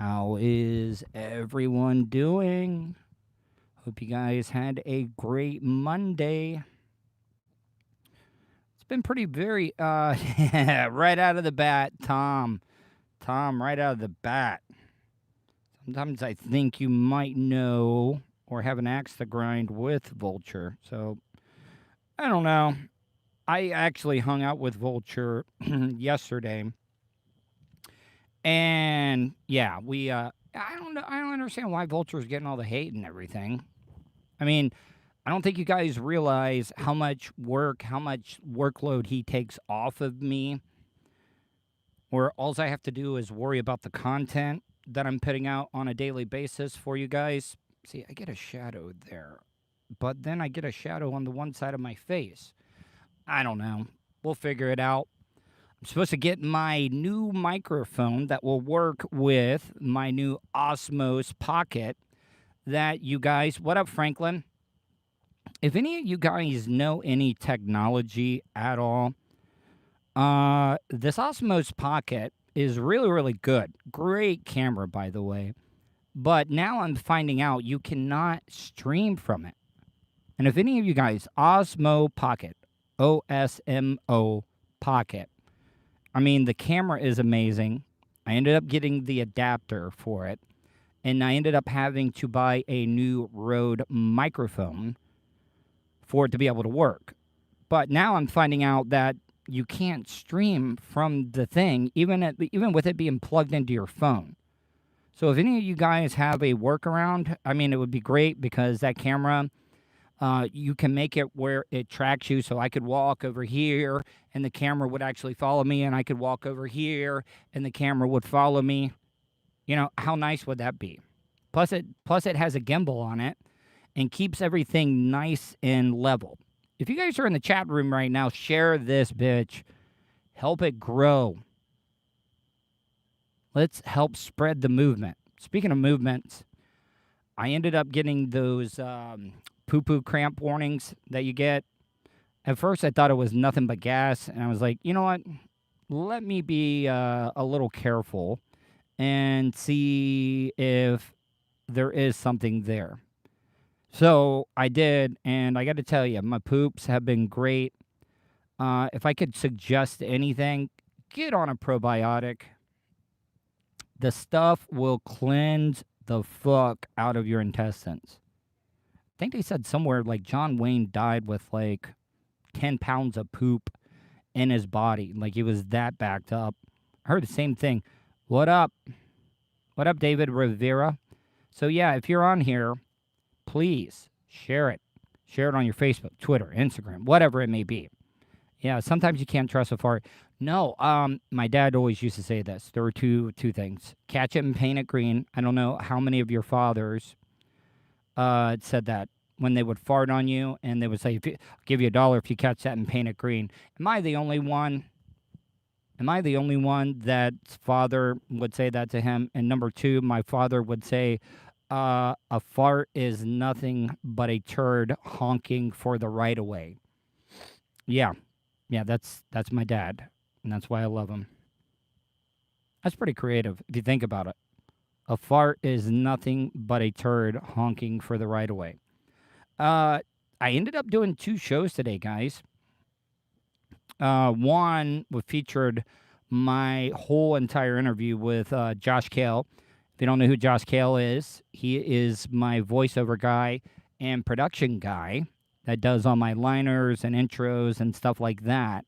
How is everyone doing? Hope you guys had a great Monday. It's been pretty very right out of the bat, Tom, right out of the bat. Sometimes I think you might know or have an axe to grind with Vulture. So I don't know. I actually hung out with Vulture yesterday. And yeah, I don't know. I don't understand why Vulture's getting all the hate and everything. I mean, I don't think you guys realize how much workload he takes off of me. Where all I have to do is worry about the content that I'm putting out on a daily basis for you guys. See, I get a shadow there, but then I get a shadow on the one side of my face. I don't know. We'll figure it out. I'm supposed to get my new microphone that will work with my new Osmos Pocket that you guys, what up, Franklin? If any of you guys know any technology at all, this Osmos Pocket is really, really good. Great camera, by the way. But now I'm finding out you cannot stream from it. And if any of you guys, Osmo Pocket, OSMO Pocket, I mean, the camera is amazing. I ended up getting the adapter for it. And I ended up having to buy a new Rode microphone for it to be able to work. But now I'm finding out that you can't stream from the thing, even with it being plugged into your phone. So if any of you guys have a workaround, I mean, it would be great because that camera, you can make it where it tracks you. So I could walk over here and the camera would actually follow me, and I could walk over here and the camera would follow me. You know, how nice would that be? Plus it has a gimbal on it and keeps everything nice and level. If you guys are in the chat room right now, share this bitch. Help it grow. Let's help spread the movement. Speaking of movements, I ended up getting those poo-poo cramp warnings that you get. At first, I thought it was nothing but gas, and I was like, you know what? Let me be a little careful and see if there is something there. So I did, and I got to tell you, my poops have been great. If I could suggest anything, get on a probiotic. The stuff will cleanse the fuck out of your intestines. I think they said somewhere like John Wayne died with like 10 pounds of poop in his body. Like he was that backed up. I heard the same thing. What up? What up, David Rivera? So yeah, if you're on here, please share it. Share it on your Facebook, Twitter, Instagram, whatever it may be. Yeah, sometimes you can't trust a fart. No, my dad always used to say this. There were two things. Catch it and paint it green. I don't know how many of your fathers said that when they would fart on you and they would say, I'll give you $1 if you catch that and paint it green. Am I the only one? Am I the only one that father would say that to him? And number two, my father would say, a fart is nothing but a turd honking for the right of way. Yeah, that's my dad, and that's why I love him. That's pretty creative if you think about it. A fart is nothing but a turd honking for the right of way. I ended up doing 2 shows today, guys. One featured my whole entire interview with Josh Kale. If you don't know who Josh Kale is, he is my voiceover guy and production guy that does all my liners and intros and stuff like that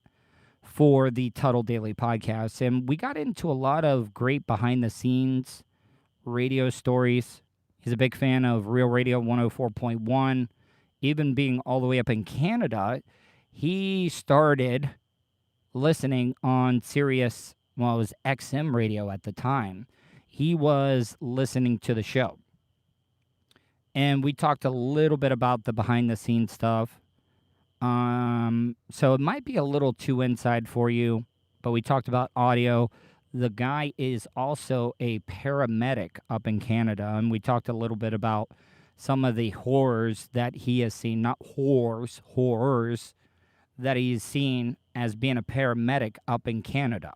for the Tuddle Daily Podcast. And we got into a lot of great behind-the-scenes radio stories. He's a big fan of Real Radio 104.1. Even being all the way up in Canada, he started listening on Sirius, well, it was XM radio at the time. He was listening to the show. And we talked a little bit about the behind-the-scenes stuff. So it might be a little too inside for you, but we talked about audio. The guy is also a paramedic up in Canada, and we talked a little bit about some of the horrors that he has seen, not horrors that he's seen as being a paramedic up in Canada.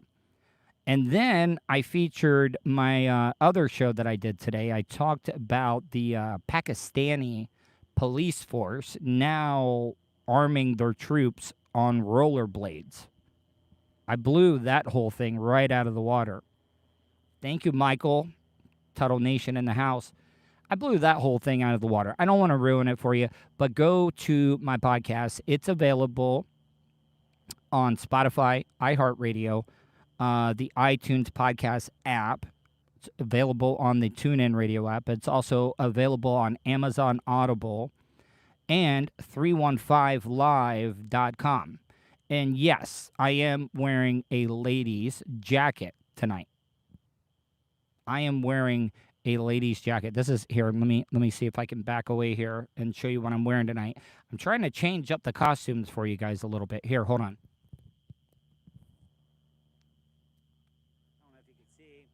And then I featured my other show that I did today. I talked about the Pakistani police force now arming their troops on rollerblades. I blew that whole thing right out of the water. Thank you, Michael, Tuddle Nation in the house. I blew that whole thing out of the water. I don't want to ruin it for you, but go to my podcast. It's available on Spotify, iHeartRadio, the iTunes podcast app. It's available on the TuneIn Radio app. It's also available on Amazon Audible and 315live.com. And yes, I am wearing a ladies' jacket tonight. I am wearing a ladies' jacket. This is here. Let me see if I can back away here and show you what I'm wearing tonight. I'm trying to change up the costumes for you guys a little bit. Here, hold on. I don't know if you can see.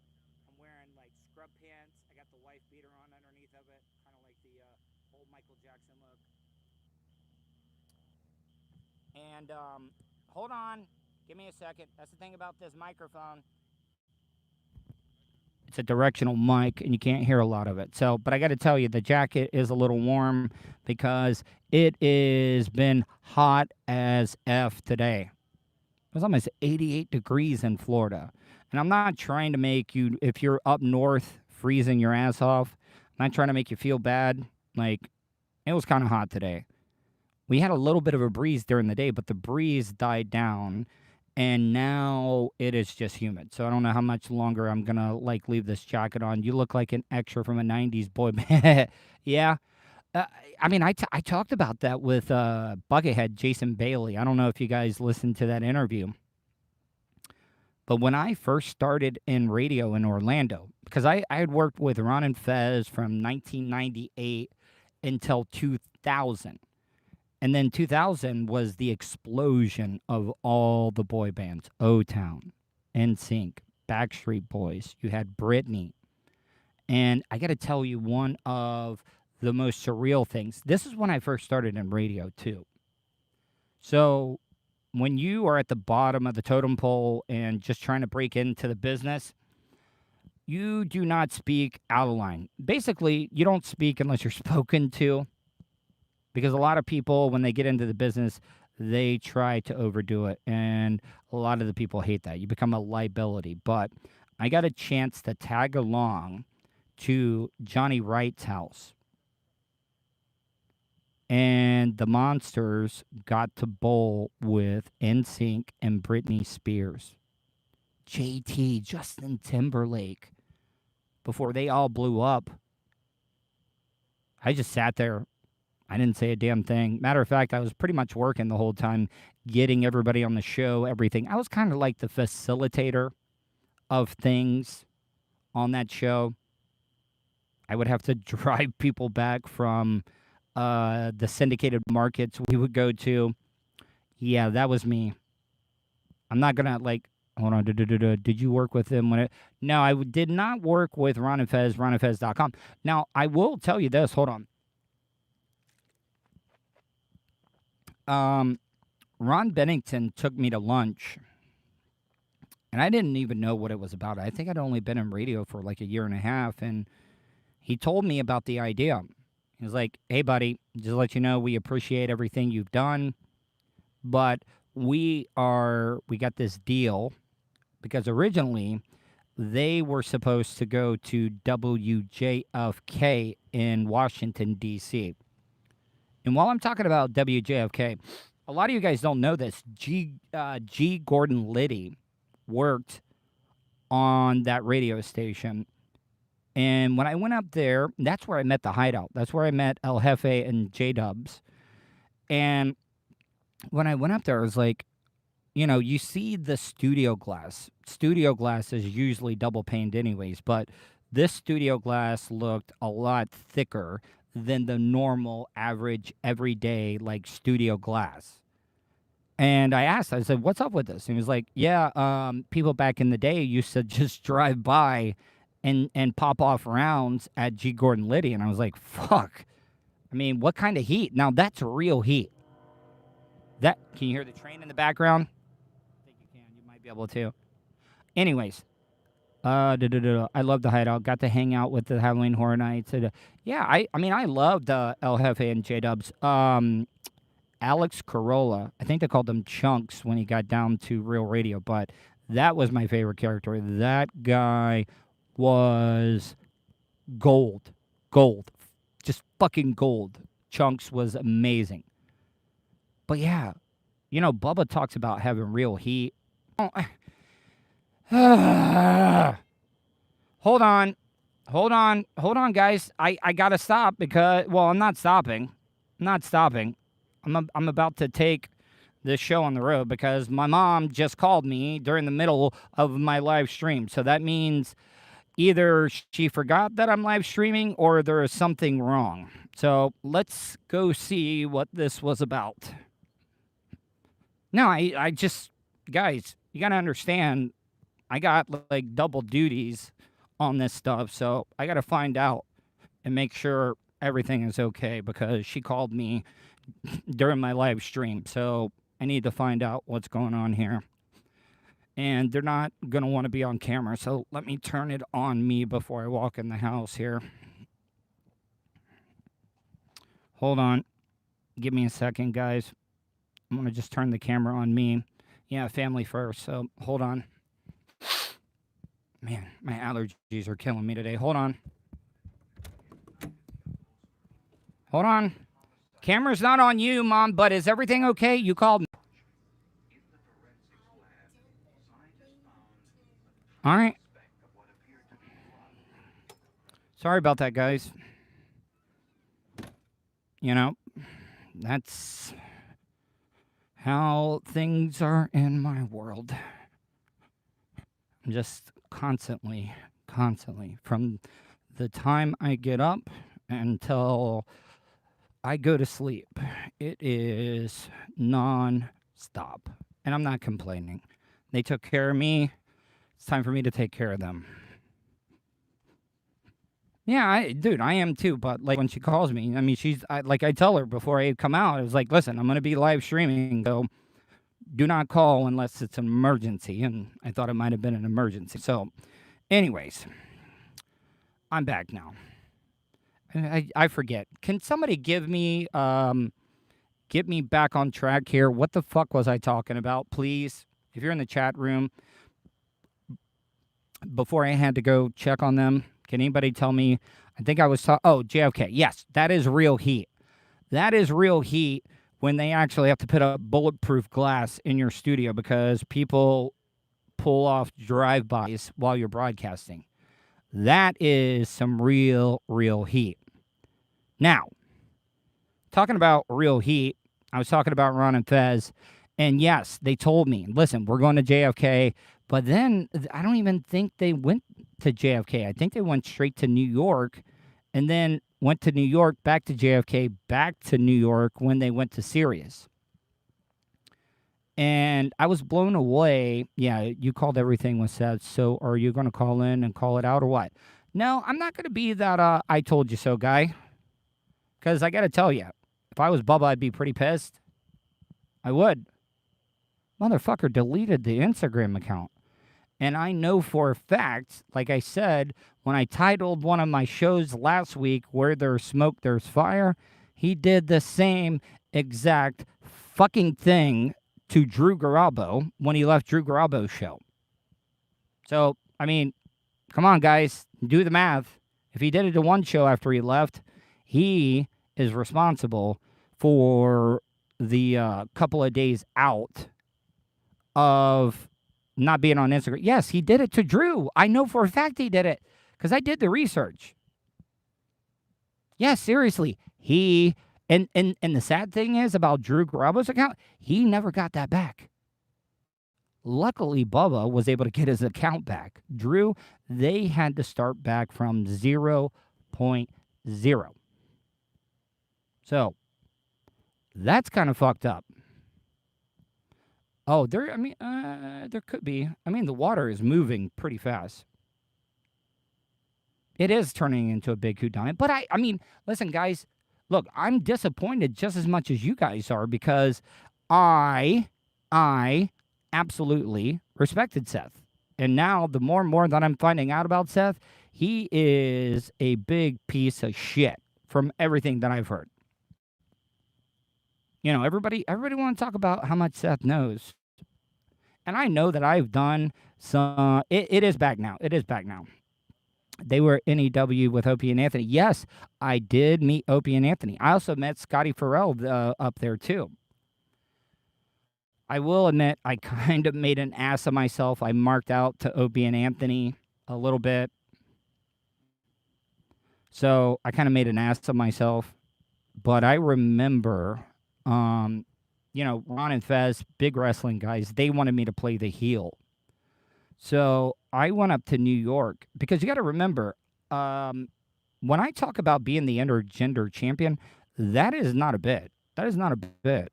I'm wearing like scrub pants. I got the wife beater on underneath of it, kind of like the old Michael Jackson look. And hold on. Give me a second. That's the thing about this microphone. It's a directional mic, and you can't hear a lot of it. So, but I got to tell you, the jacket is a little warm because it has been hot as F today. It was almost 88 degrees in Florida. And I'm not trying to make you, if you're up north freezing your ass off, I'm not trying to make you feel bad. Like, it was kind of hot today. We had a little bit of a breeze during the day, but the breeze died down. And now it is just humid. So I don't know how much longer I'm going to, like, leave this jacket on. You look like an extra from a 90s boy band. Yeah. I mean, I talked about that with Buckethead Jason Bailey. I don't know if you guys listened to that interview. But when I first started in radio in Orlando, because I had worked with Ron and Fez from 1998 until 2000. And then 2000 was the explosion of all the boy bands. O-Town, NSYNC, Backstreet Boys. You had Britney. And I got to tell you one of the most surreal things. This is when I first started in radio, too. So when you are at the bottom of the totem pole and just trying to break into the business, you do not speak out of line. Basically, you don't speak unless you're spoken to. Because a lot of people, when they get into the business, they try to overdo it. And a lot of the people hate that. You become a liability. But I got a chance to tag along to Johnny Wright's house. And the Monsters got to bowl with NSYNC and Britney Spears. JT, Justin Timberlake. Before they all blew up, I just sat there. I didn't say a damn thing. Matter of fact, I was pretty much working the whole time, getting everybody on the show, everything. I was kind of like the facilitator of things on that show. I would have to drive people back from the syndicated markets we would go to. Yeah, that was me. I'm not going to, like, hold on. Did you work with them? No, I did not work with Ron and Fez, ronandfez.com. Now, I will tell you this. Hold on. Ron Bennington took me to lunch, and I didn't even know what it was about. I think I'd only been in radio for like a year and a half, and he told me about the idea. He was like, hey, buddy, just to let you know, we appreciate everything you've done, but we got this deal because originally they were supposed to go to WJFK in Washington, D.C., and while I'm talking about WJFK, a lot of you guys don't know this. G Gordon Liddy worked on that radio station. And when I went up there, that's where I met the Hideout. That's where I met El Jefe and J-Dubs. And when I went up there, I was like, you know, you see the studio glass. Studio glass is usually double paned anyways, but this studio glass looked a lot thicker than the normal, average, everyday, like, studio glass. And I asked, I said, what's up with this? And he was like, yeah, people back in the day used to just drive by and pop off rounds at G Gordon Liddy. And I was like, fuck. I mean, what kind of heat? Now, that's real heat. Can you hear the train in the background? I think you can. You might be able to. Anyways, I love the Hideout. Got to hang out with the Halloween Horror Nights. Yeah, I mean, I loved El Jefe and J-Dubs. Alex Carolla, I think they called him Chunks when he got down to Real Radio, but that was my favorite character. That guy was gold. Gold. Just fucking gold. Chunks was amazing. But yeah, you know, Bubba talks about having real heat. Oh, hold on. Hold on, guys. I gotta stop because, well, I'm not stopping. I'm not stopping. I'm about to take this show on the road because my mom just called me during the middle of my live stream. So that means either she forgot that I'm live streaming or there is something wrong. So let's go see what this was about. No, I just, guys, you got to understand, I got like double duties on this stuff. So I got to find out and make sure everything is okay because she called me during my live stream. So I need to find out what's going on here. And they're not going to want to be on camera. So let me turn it on me before I walk in the house here. Hold on. Give me a second, guys. I'm going to just turn the camera on me. Yeah, family first. So hold on. Man, my allergies are killing me today. Hold on. Hold on. Camera's not on you, Mom, but is everything okay? You called me. All right. Sorry about that, guys. You know, that's how things are in my world. I'm just constantly, from the time I get up until I go to sleep, it is non-stop. And I'm not complaining. They took care of me. It's time for me to take care of them. Yeah, dude, I am too. But like when she calls me, I mean, I tell her before I come out, I was like, listen, I'm going to be live streaming, so do not call unless it's an emergency. And I thought it might have been an emergency. So, anyways, I'm back now. I forget. Can somebody get me back on track here? What the fuck was I talking about, please? If you're in the chat room, before I had to go check on them, can anybody tell me? I think I was JFK. Yes, that is real heat. That is real heat when they actually have to put up bulletproof glass in your studio because people pull off drive-bys while you're broadcasting. That is some real heat. Now, talking about real heat, I was talking about Ron and Fez, and yes, they told me, listen, we're going to JFK, but then I don't even think they went to JFK. I think they went straight to New York and then went to New York, back to JFK, back to New York when they went to Sirius. And I was blown away. Yeah, you called everything with Seth, so are you going to call in and call it out or what? No, I'm not going to be that I told you so guy. Because I got to tell you, if I was Bubba, I'd be pretty pissed. I would. Motherfucker deleted the Instagram account. And I know for a fact, like I said, when I titled one of my shows last week, Where There's Smoke, There's Fire, he did the same exact fucking thing to Drew Garabo when he left Drew Garabo's show. So, I mean, come on, guys, do the math. If he did it to one show after he left, he is responsible for the couple of days out of not being on Instagram. Yes, he did it to Drew. I know for a fact he did it because I did the research. Yes, seriously. And the sad thing is about Drew Garabo's account, he never got that back. Luckily, Bubba was able to get his account back. Drew, they had to start back from 0.0. So, that's kind of fucked up. Oh, there could be. I mean, the water is moving pretty fast. It is turning into a big whodunit. But I mean, listen, guys, look, I'm disappointed just as much as you guys are because I absolutely respected Seth. And now, the more and more that I'm finding out about Seth, he is a big piece of shit from everything that I've heard. You know, everybody want to talk about how much Seth knows. And I know that I've done some, it is back now. It is back now. They were NEW with Opie and Anthony. Yes, I did meet Opie and Anthony. I also met Scotty Farrell up there, too. I will admit, I kind of made an ass of myself. I marked out to Opie and Anthony a little bit. So I kind of made an ass of myself. But I remember, you know, Ron and Fez, big wrestling guys, they wanted me to play the heel. So I went up to New York because you got to remember, when I talk about being the intergender champion, that is not a bit. That is not a bit.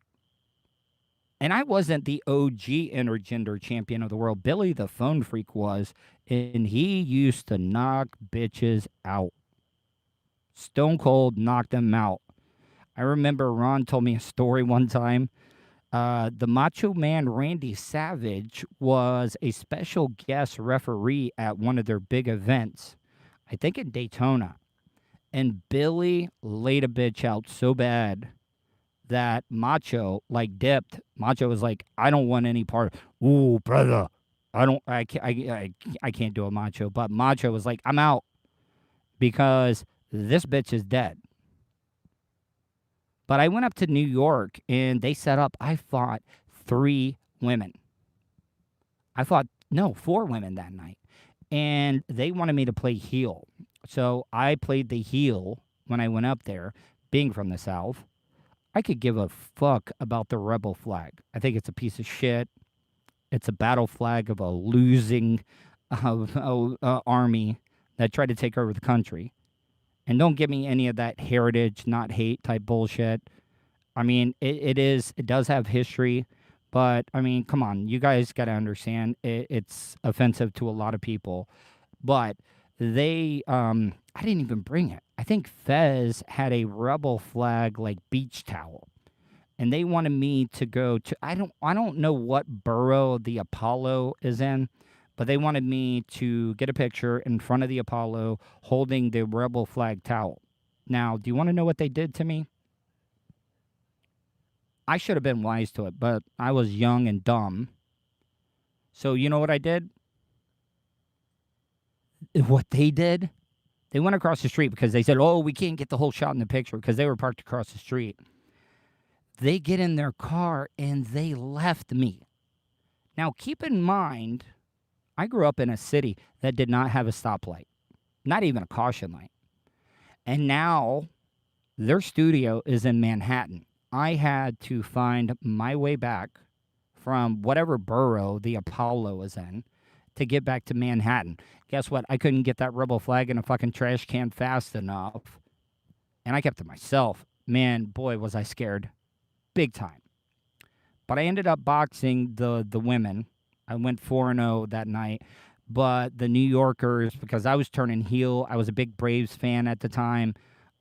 And I wasn't the OG intergender champion of the world. Billy the Phone Freak was, and he used to knock bitches out. Stone Cold knocked them out. I remember Ron told me a story one time. The Macho Man Randy Savage was a special guest referee at one of their big events, I think in Daytona. And Billy laid a bitch out so bad that Macho dipped. Macho was like, I don't want any part. Ooh, brother, I can't do a Macho. But Macho was like, I'm out because this bitch is dead. But I went up to New York and they set up, I fought 3 women. I fought, 4 women that night. And they wanted me to play heel. So I played the heel when I went up there, being from the South. I could give a fuck about the rebel flag. I think it's a piece of shit. It's a battle flag of a losing army that tried to take over the country. And don't give me any of that heritage, not hate type bullshit. I mean, it does have history, but I mean, come on, you guys got to understand it's offensive to a lot of people. But I didn't even bring it. I think Fez had a rebel flag beach towel, and they wanted me to go to I don't know what borough the Apollo is in, but they wanted me to get a picture in front of the Apollo holding the rebel flag towel. Now, do you want to know what they did to me? I should have been wise to it, but I was young and dumb. So you know what I did? What they did? They went across the street because they said, oh, we can't get the whole shot in the picture because they were parked across the street. They get in their car and they left me. Now, keep in mind, I grew up in a city that did not have a stoplight, not even a caution light. And now their studio is in Manhattan. I had to find my way back from whatever borough the Apollo is in to get back to Manhattan. Guess what? I couldn't get that rebel flag in a fucking trash can fast enough. And I kept it myself. Man, boy, was I scared. Big time. But I ended up boxing the women. I went 4-0 that night. But the New Yorkers, because I was turning heel, I was a big Braves fan at the time.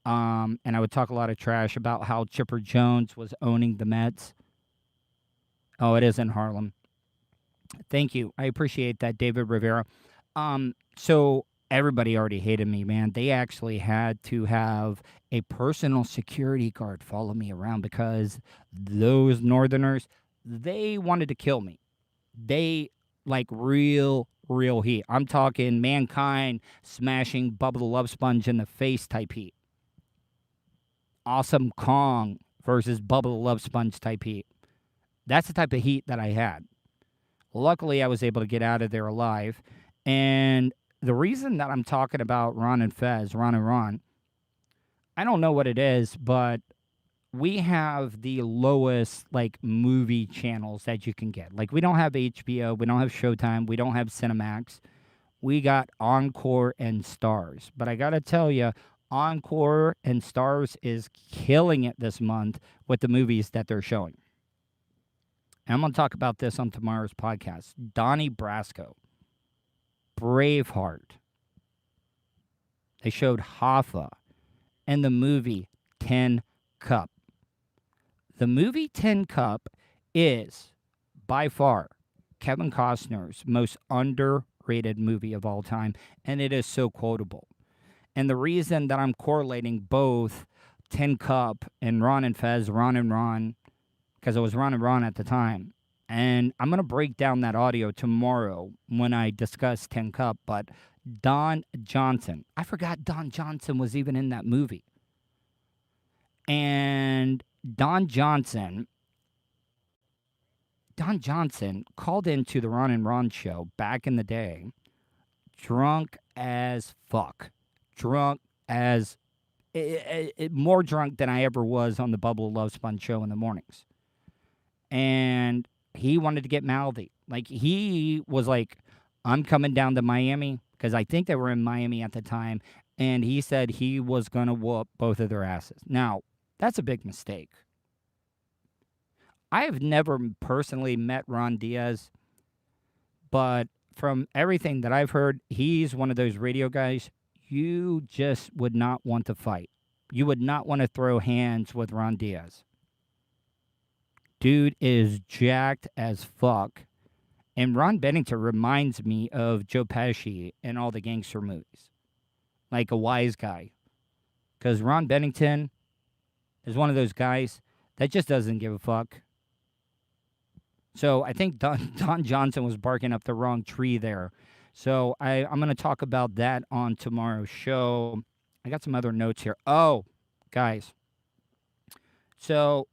And I would talk a lot of trash about how Chipper Jones was owning the Mets. Oh, it is in Harlem. Thank you. I appreciate that, David Rivera. So everybody already hated me, man. They actually had to have a personal security guard follow me around because those Northerners, they wanted to kill me. They real heat. I'm talking Mankind smashing Bubba the Love Sponge in the face type heat. Awesome Kong versus Bubba the Love Sponge type heat. That's the type of heat that I had. Luckily, I was able to get out of there alive. And the reason that I'm talking about Ron and Fez, Ron and Ron, I don't know what it is, but we have the lowest movie channels that you can get. We don't have HBO, we don't have Showtime, we don't have Cinemax. We got Encore and Stars. But I got to tell you, Encore and Stars is killing it this month with the movies that they're showing. And I'm going to talk about this on tomorrow's podcast. Donnie Brasco, Braveheart. They showed Hoffa and the movie Tin Cup. The movie Tin Cup is, by far, Kevin Costner's most underrated rated movie of all time, and it is so quotable. And the reason that I'm correlating both Tin Cup and Ron and Fez, Ron and Ron, because it was Ron and Ron at the time. And I'm going to break down that audio tomorrow when I discuss Tin Cup. But Don Johnson, I forgot Don Johnson was even in that movie. And Don Johnson called into the Ron and Ron show back in the day, drunk as fuck. Drunk as, more drunk than I ever was on the Bubble Love Sponge show in the mornings. And he wanted to get mouthy. Like, he was like, I'm coming down to Miami, because I think they were in Miami at the time, and he said he was going to whoop both of their asses. Now, that's a big mistake. I have never personally met Ron Diaz, but from everything that I've heard, he's one of those radio guys you just would not want to fight. You would not want to throw hands with Ron Diaz. Dude is jacked as fuck. And Ron Bennington reminds me of Joe Pesci in all the gangster movies. Like a wise guy. Because Ron Bennington is one of those guys that just doesn't give a fuck. So I think Don Johnson was barking up the wrong tree there. So I'm going to talk about that on tomorrow's show. I got some other notes here. Oh, guys. So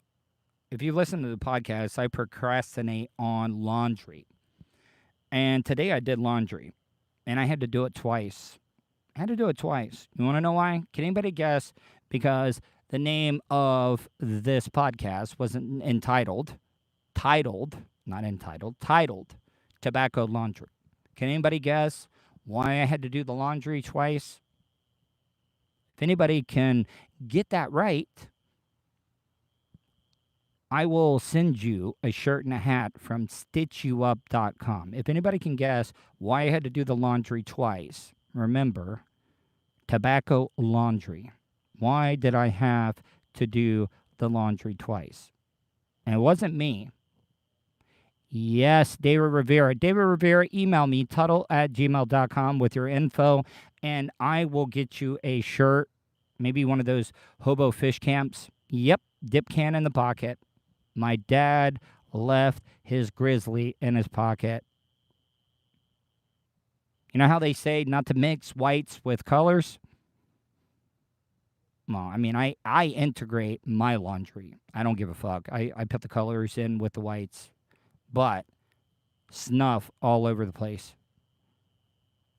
if you listen to the podcast, I procrastinate on laundry. And today I did laundry. And I had to do it twice. You want to know why? Can anybody guess? Because the name of this podcast wasn't titled Tobacco Laundry. Can anybody guess why I had to do the laundry twice? If anybody can get that right, I will send you a shirt and a hat from stitchyouup.com. If anybody can guess why I had to do the laundry twice, remember, tobacco laundry. Why did I have to do the laundry twice? And it wasn't me. Yes, David Rivera. David Rivera, email me, tuddle@gmail.com with your info, and I will get you a shirt, maybe one of those hobo fish camps. Yep, dip can in the pocket. My dad left his grizzly in his pocket. You know how they say not to mix whites with colors? Well, I mean, I integrate my laundry. I don't give a fuck. I put the colors in with the whites. But snuff all over the place.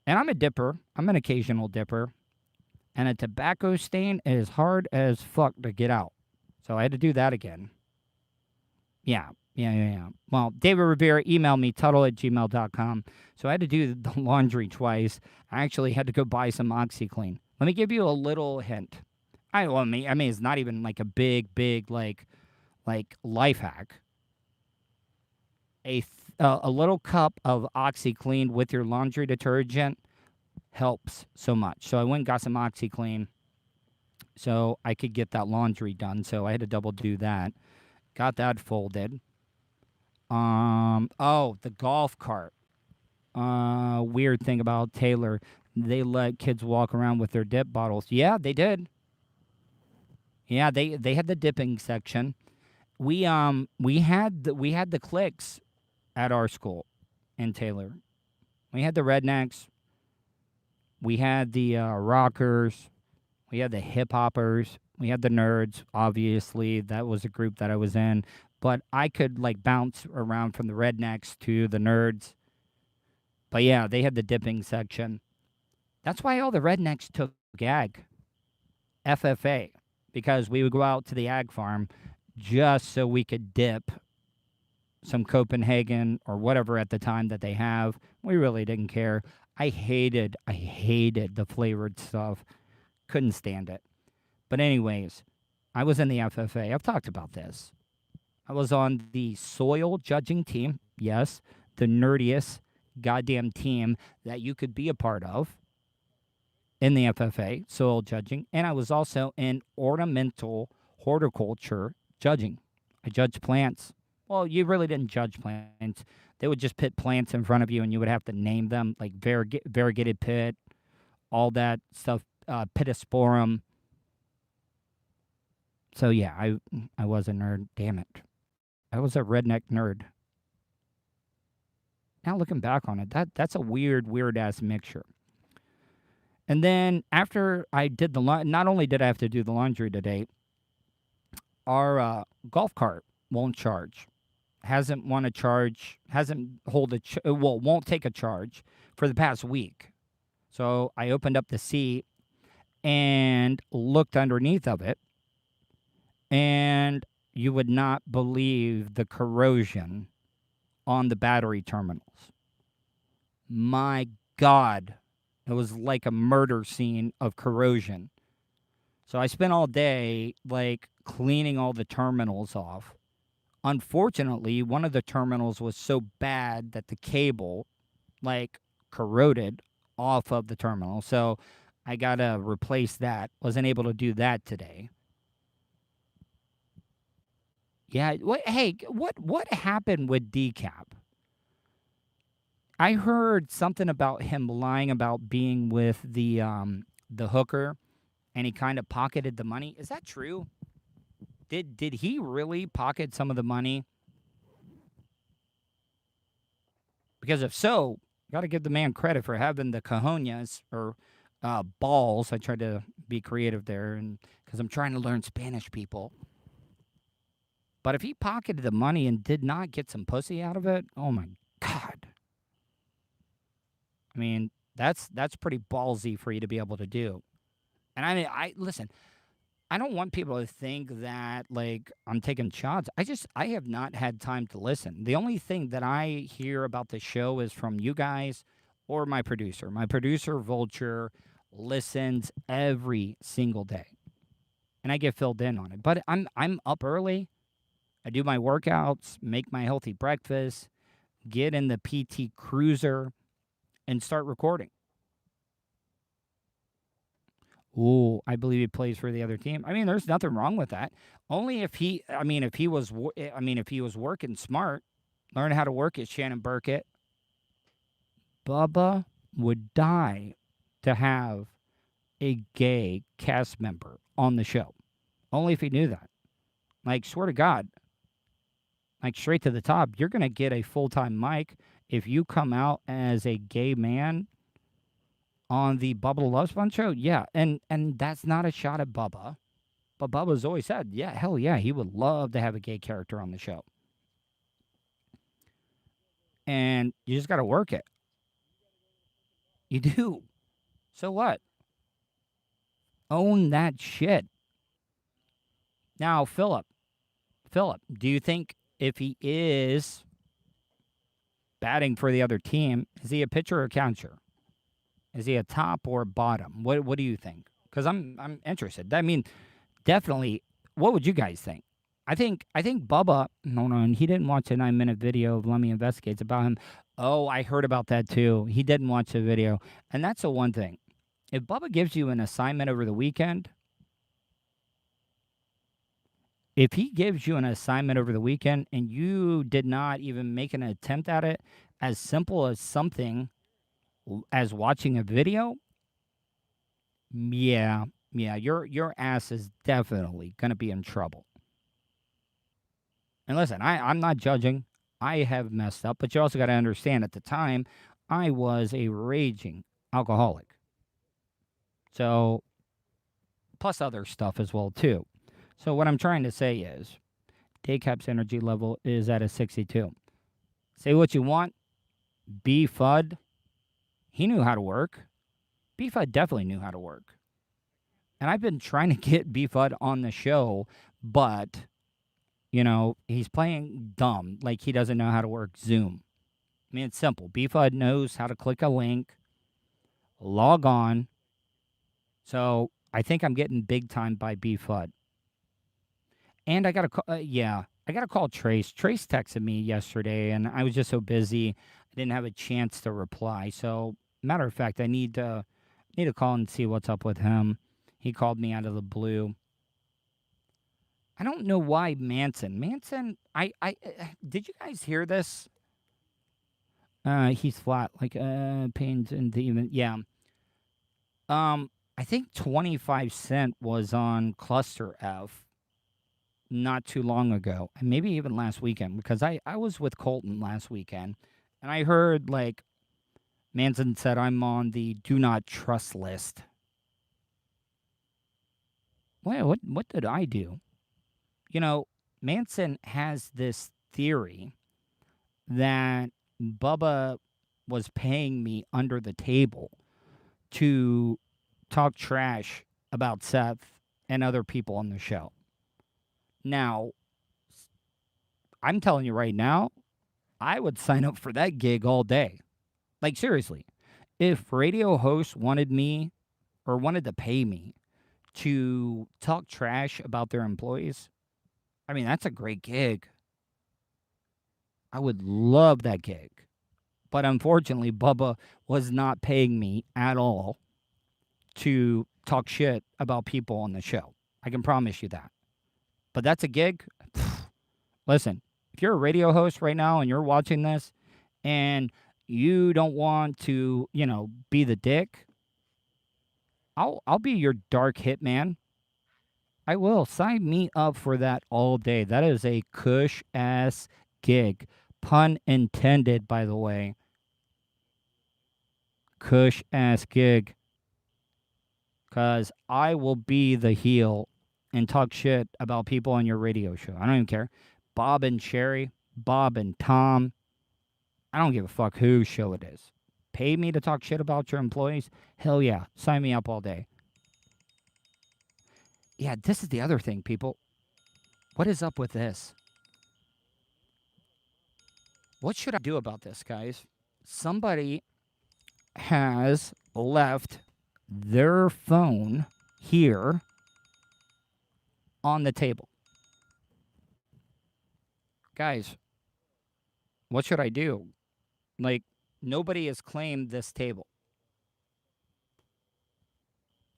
And I'm a dipper. I'm an occasional dipper. And a tobacco stain is hard as fuck to get out. So I had to do that again. Yeah. Well, David Rivera, email me, tuddle@gmail.com. So I had to do the laundry twice. I actually had to go buy some OxyClean. Let me give you a little hint. I mean, it's not even like a big, like life hack. A little cup of OxyClean with your laundry detergent helps so much. So I went and got some OxyClean so I could get that laundry done. So I had to double do that. Got that folded. The golf cart. Weird thing about Taylor. They let kids walk around with their dip bottles. Yeah, they did. Yeah, they had the dipping section. We had the cliques at our school in Taylor. We had the rednecks. We had the rockers. We had the hip hoppers. We had the nerds. Obviously, that was a group that I was in. But I could like bounce around from the rednecks to the nerds. But yeah, they had the dipping section. That's why all the rednecks took ag, FFA, because we would go out to the ag farm just so we could dip some Copenhagen or whatever at the time that they have. We really didn't care. I hated the flavored stuff. Couldn't stand it. But anyways, I was in the FFA. I've talked about this. I was on the soil judging team. Yes, the nerdiest goddamn team that you could be a part of in the FFA, soil judging. And I was also in ornamental horticulture judging. I judged plants. Well, you really didn't judge plants. They would just put plants in front of you, and you would have to name them, like variegated pit, all that stuff, pittosporum. So yeah, I was a nerd. Damn it, I was a redneck nerd. Now looking back on it, that's a weird ass mixture. And then after I did not only did I have to do the laundry today, our golf cart won't charge. Hasn't won a charge. Hasn't won't take a charge for the past week. So I opened up the seat and looked underneath of it, and you would not believe the corrosion on the battery terminals. My God, it was like a murder scene of corrosion. So I spent all day like cleaning all the terminals off. Unfortunately, one of the terminals was so bad that the cable like corroded off of the terminal. So I got to replace that. Wasn't able to do that today. Yeah, what happened with Decap? I heard something about him lying about being with the hooker, and he kind of pocketed the money. Is that true? Did he really pocket some of the money? Because if so, got to give the man credit for having the cojones or balls. I tried to be creative there, and because I'm trying to learn Spanish, people. But if he pocketed the money and did not get some pussy out of it, oh my God. I mean, that's pretty ballsy for you to be able to do. And I mean, listen, I don't want people to think that like I'm taking shots. I have not had time to listen. The only thing that I hear about the show is from you guys or my producer. My producer Vulture listens every single day. And I get filled in on it. But I'm up early. I do my workouts, make my healthy breakfast, get in the PT Cruiser, and start recording. Ooh, I believe he plays for the other team. I mean, there's nothing wrong with that. Only if he was working smart, learn how to work it, Shannon Burkett. Bubba would die to have a gay cast member on the show. Only if he knew that. Like, swear to God, like straight to the top, you're going to get a full-time mic if you come out as a gay man on the Bubba the Love Sponge show. Yeah, and that's not a shot at Bubba. But Bubba's always said, yeah, hell yeah, he would love to have a gay character on the show. And you just got to work it. You do. So what? Own that shit. Now, Philip, do you think if he is batting for the other team, is he a pitcher or a catcher? Is he a top or a bottom? What do you think? Because I'm interested. I mean, definitely. What would you guys think? I think Bubba. No, he didn't watch a 9-minute video of Lemmy Investigates about him. Oh, I heard about that too. He didn't watch the video, and that's the one thing. If Bubba gives you an assignment over the weekend, if he gives you an assignment over the weekend and you did not even make an attempt at it, as simple as something as watching a video, yeah, your ass is definitely going to be in trouble. And listen, I'm not judging. I have messed up, but you also got to understand at the time, I was a raging alcoholic. So, plus other stuff as well, too. So what I'm trying to say is, Daycap's energy level is at a 62. Say what you want. B Fudd, he knew how to work. B Fudd definitely knew how to work. And I've been trying to get B Fudd on the show, but, you know, he's playing dumb, like he doesn't know how to work Zoom. I mean, it's simple. B Fudd knows how to click a link, log on. So I think I'm getting big time by B Fudd. And I got to call, I got to call Trace. Trace texted me yesterday, and I was just so busy, I didn't have a chance to reply. So, matter of fact, I need to call and see what's up with him. He called me out of the blue. I don't know why Manson. I did you guys hear this? He's flat, like pains and the even. Yeah. I think 25 Cent was on Cluster F not too long ago, and maybe even last weekend, because I was with Colton last weekend, and I heard like Manson said I'm on the do not trust list. What did I do? You know, Manson has this theory that Bubba was paying me under the table to talk trash about Seth and other people on the show. Now, I'm telling you right now, I would sign up for that gig all day. Like, seriously. If radio hosts wanted me or wanted to pay me to talk trash about their employees, I mean, that's a great gig. I would love that gig. But unfortunately, Bubba was not paying me at all to talk shit about people on the show. I can promise you that. But that's a gig. Listen, if you're a radio host right now and you're watching this and you don't want to, be the dick, I'll be your dark hitman. I will. Sign me up for that all day. That is a cush ass gig. Pun intended, by the way. Cush ass gig. Because I will be the heel and talk shit about people on your radio show. I don't even care. Bob and Sherry, Bob and Tom. I don't give a fuck whose show it is. Pay me to talk shit about your employees? Hell yeah. Sign me up all day. Yeah, this is the other thing, people. What is up with this? What should I do about this, guys? Somebody has left their phone here on the table. Guys, what should I do? Like, nobody has claimed this table.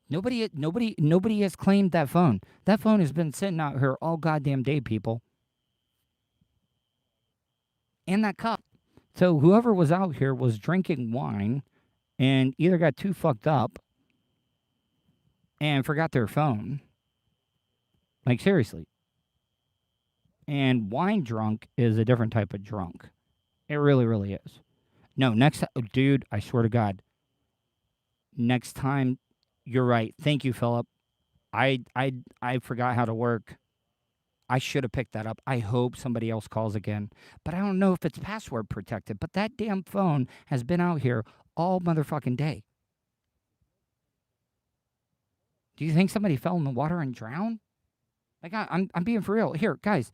Nobody has claimed that phone. That phone has been sitting out here all goddamn day, people. And that cup. So whoever was out here was drinking wine and either got too fucked up and forgot their phone. Like, seriously. And wine drunk is a different type of drunk. It really, really is. No, dude, I swear to God. Next time, you're right. Thank you, Philip. I forgot how to work. I should have picked that up. I hope somebody else calls again. But I don't know if it's password protected. But that damn phone has been out here all motherfucking day. Do you think somebody fell in the water and drowned? Like, I'm being for real. Here, guys,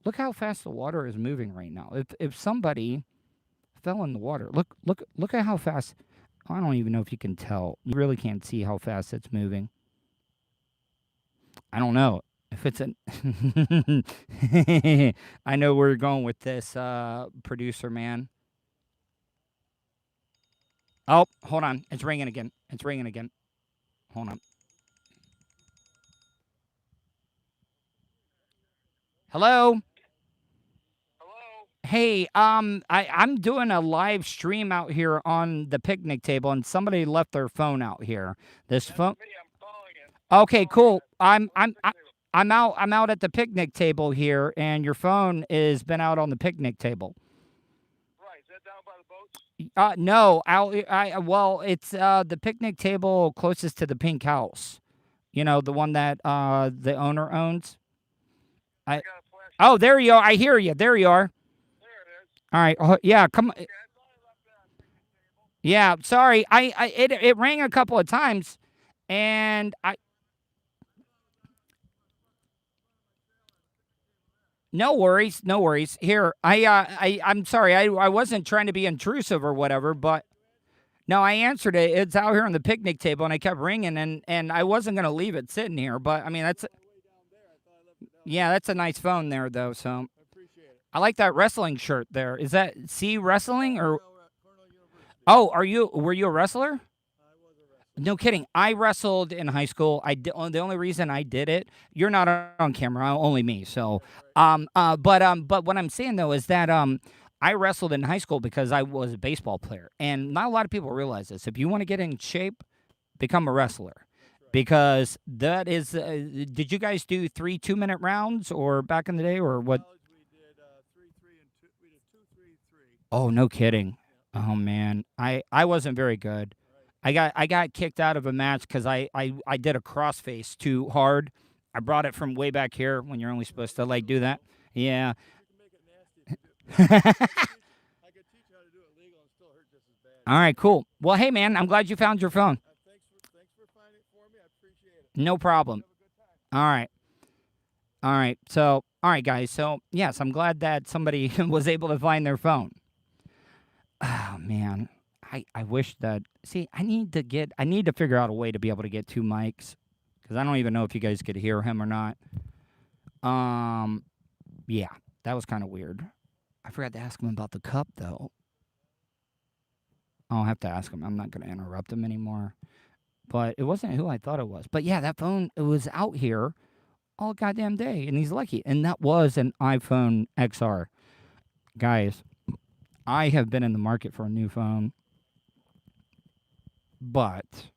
look how fast the water is moving right now. If somebody fell in the water, look at how fast. I don't even know if you can tell. You really can't see how fast it's moving. I don't know. If it's an... I know where you're going with this, producer man. Oh, hold on. It's ringing again. Hold on. Hello? Hey, I'm doing a live stream out here on the picnic table, and somebody left their phone out here. This phone. Okay, cool. I'm out at the picnic table here, and your phone has been out on the picnic table. Right, is that down by the boats? No, it's the picnic table closest to the pink house. You know, the one that the owner owns. Oh, there you are. I hear you. There you are. There it is. All right. Yeah, come on. Okay, I thought I left that on the picnic table. Yeah, sorry. It rang a couple of times, and No worries. Here, I'm sorry. I wasn't trying to be intrusive or whatever, but no, I answered it. It's out here on the picnic table, and I kept ringing, and I wasn't gonna leave it sitting here. But I mean, that's a nice phone there, though. So I appreciate it. I like that wrestling shirt there. Is that C Wrestling or? Oh, were you a wrestler? No kidding. I wrestled in high school. The only reason I did it, you're not on camera, only me. So, but what I'm saying though is that I wrestled in high school because I was a baseball player. And not a lot of people realize this. If you want to get in shape, become a wrestler. Because that is, did you guys do 3 2-minute rounds or back in the day or what? College, we did 3, 3, and 2. We did 2, 3, 3. Oh, no kidding. Oh, man. I wasn't very good. I got kicked out of a match because I did a crossface too hard. I brought it from way back here when you're only supposed to, like, do that. Yeah. You can make it nasty if you do. I could teach you how to do it legal and still hurt just as bad. All right, cool. Well, hey, man, I'm glad you found your phone. Thanks for finding it for me. I appreciate it. No problem. Have a good time. All right. All right. So, all right, guys. So, yes, I'm glad that somebody was able to find their phone. Oh, man. I wish that, see, I need to figure out a way to be able to get 2 mics because I don't even know if you guys could hear him or not. Yeah, that was kind of weird. I forgot to ask him about the cup, though. I'll have to ask him. I'm not going to interrupt him anymore. But it wasn't who I thought it was. But yeah, that phone, it was out here all goddamn day, and he's lucky. And that was an iPhone XR. Guys, I have been in the market for a new phone, but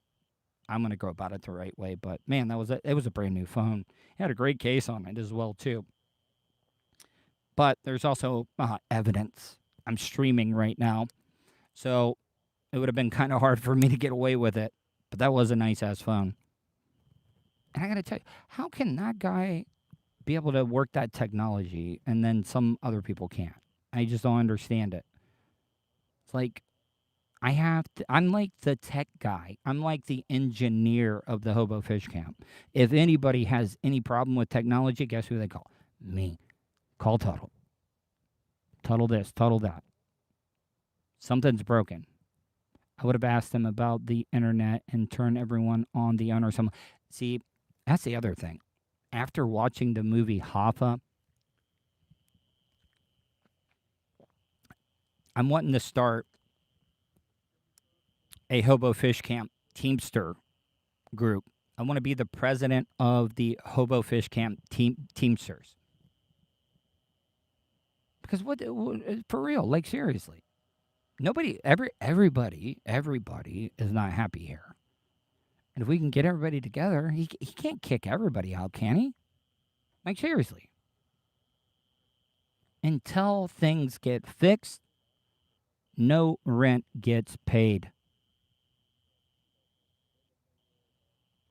I'm going to go about it the right way. But man, it was a brand new phone. It had a great case on it as well, too. But there's also evidence. I'm streaming right now, so it would have been kind of hard for me to get away with it. But that was a nice-ass phone. And I got to tell you, how can that guy be able to work that technology and then some other people can't? I just don't understand it. It's like, I'm like the tech guy. I'm like the engineer of the Hobo Fish Camp. If anybody has any problem with technology, guess who they call? Me. Call Tuddle. Tuddle this, Tuddle that. Something's broken. I would have asked him about the internet and turn everyone on the internet or something. See, that's the other thing. After watching the movie Hoffa, I'm wanting to start a Hobo Fish Camp Teamster group. I want to be the president of the Hobo Fish Camp Teamsters. Because what for real, like seriously. Everybody is not happy here. And if we can get everybody together, he can't kick everybody out, can he? Like, seriously. Until things get fixed, no rent gets paid.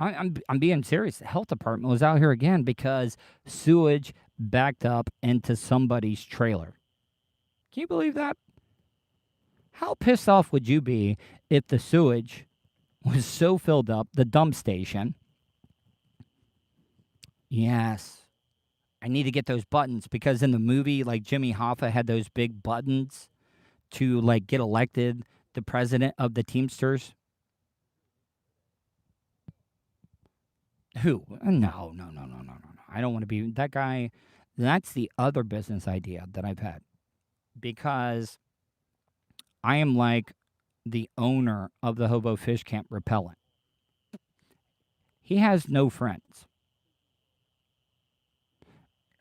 I'm being serious. The health department was out here again because sewage backed up into somebody's trailer. Can you believe that? How pissed off would you be if the sewage was so filled up, the dump station? Yes. I need to get those buttons because in the movie, like Jimmy Hoffa had those big buttons to like get elected the president of the Teamsters. Who? No. I don't want to be that guy. That's the other business idea that I've had because I am like the owner of the Hobo Fish Camp Repellent. He has no friends.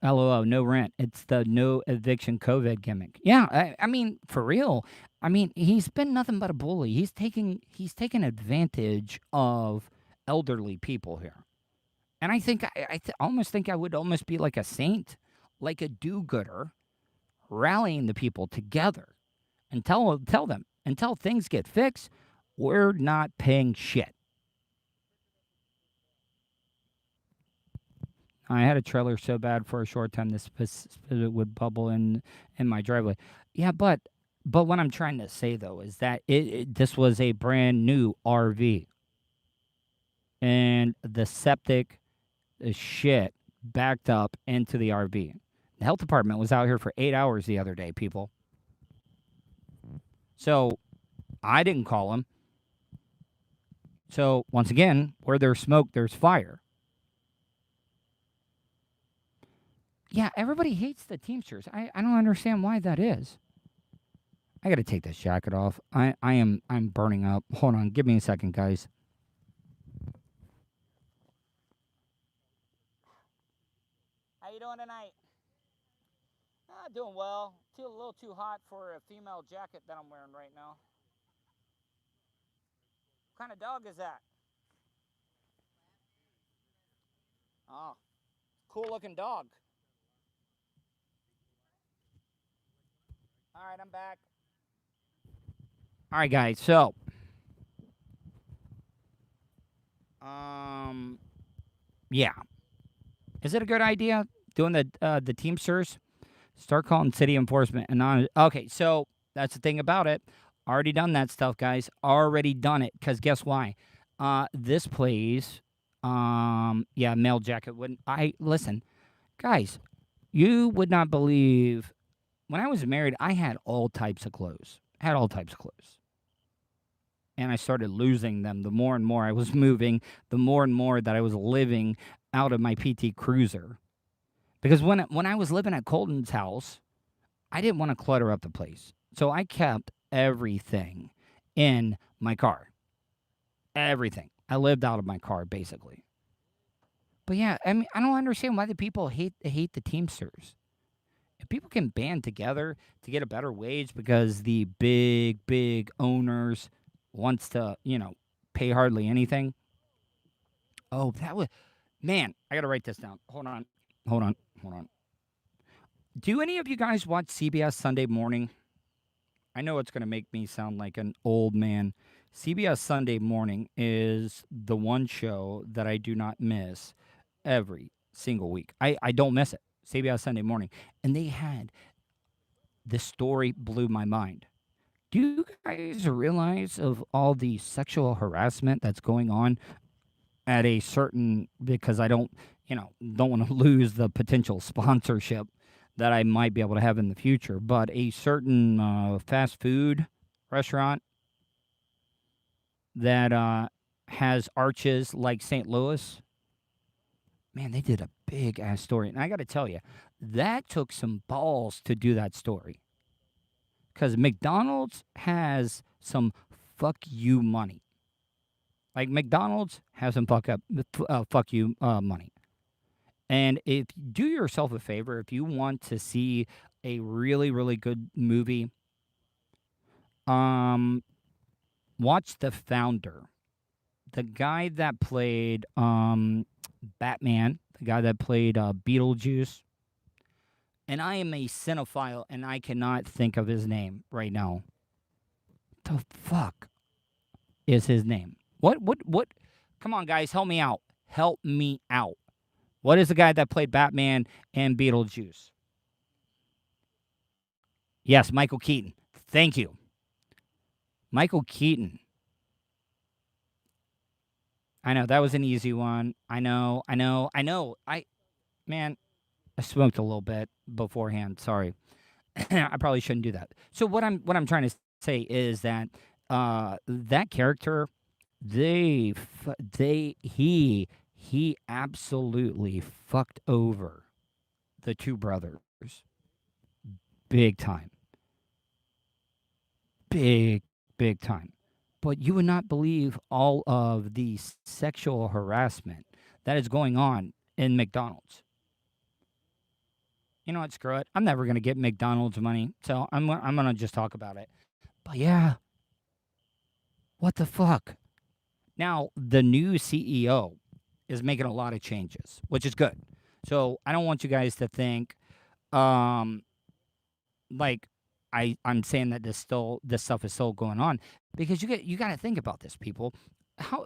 LOL, no rent. It's the no eviction COVID gimmick. Yeah, I mean, for real. I mean, he's been nothing but a bully. He's taking advantage of elderly people here. And I think I almost think I would almost be like a saint, like a do-gooder, rallying the people together and tell them until things get fixed, we're not paying shit. I had a trailer so bad for a short time this would bubble in my driveway. Yeah, but what I'm trying to say though is that this was a brand new RV, and the septic shit backed up into the RV. The health department was out here for 8 hours the other day, people. So I didn't call him. So once again, where there's smoke, there's fire. Yeah, everybody hates the Teamsters. I don't understand why that is. I got to take this jacket off. I'm burning up. Hold on, give me a second, guys. How you doing tonight? Doing well. A little too hot for a female jacket that I'm wearing right now. What kind of dog is that? Oh, cool looking dog. All right, I'm back. All right, guys. So, yeah. Is it a good idea doing the Teamsters? Start calling city enforcement and on. Okay, so that's the thing about it. Already done that stuff, guys. Already done it. Because guess why? This plays. Yeah, male jacket. Wouldn't I listen, guys? You would not believe. When I was married, I had all types of clothes. Had all types of clothes. And I started losing them. The more and more I was moving, the more and more that I was living out of my PT Cruiser. Because when I was living at Colton's house, I didn't want to clutter up the place. So I kept everything in my car. Everything. I lived out of my car, basically. But yeah, I mean, I don't understand why the people hate the Teamsters. If people can band together to get a better wage because the big owners wants to, pay hardly anything. Oh, that was, man, I got to write this down. Hold on. Do any of you guys watch CBS Sunday Morning? I know it's going to make me sound like an old man. CBS Sunday Morning is the one show that I do not miss every single week. I don't miss it. CBS Sunday Morning. And they had, this story blew my mind. Do you guys realize of all the sexual harassment that's going on at a certain, because I don't want to lose the potential sponsorship that I might be able to have in the future, but a certain fast food restaurant that has arches like St. Louis, man, they did a big ass story. And I got to tell you, that took some balls to do that story. Because McDonald's has some fuck you money. Like McDonald's has some fuck you money. And if do yourself a favor, if you want to see a really, really good movie, watch The Founder. The guy that played Batman, the guy that played Beetlejuice. And I am a cinephile, and I cannot think of his name right now. The fuck is his name? What? Come on, guys, help me out. Help me out. What is the guy that played Batman and Beetlejuice? Yes, Michael Keaton. Thank you. Michael Keaton. I know, that was an easy one. I know. Man, I smoked a little bit beforehand. Sorry. I probably shouldn't do that. So what I'm trying to say is that that character, he absolutely fucked over the two brothers, big time, big time. But you would not believe all of the sexual harassment that is going on in McDonald's. You know what? Screw it. I'm never gonna get McDonald's money, so I'm gonna just talk about it. But yeah, what the fuck? Now the new CEO is making a lot of changes, which is good. So I don't want you guys to think, like I'm saying that this stuff is still going on, because you got to think about this, people. How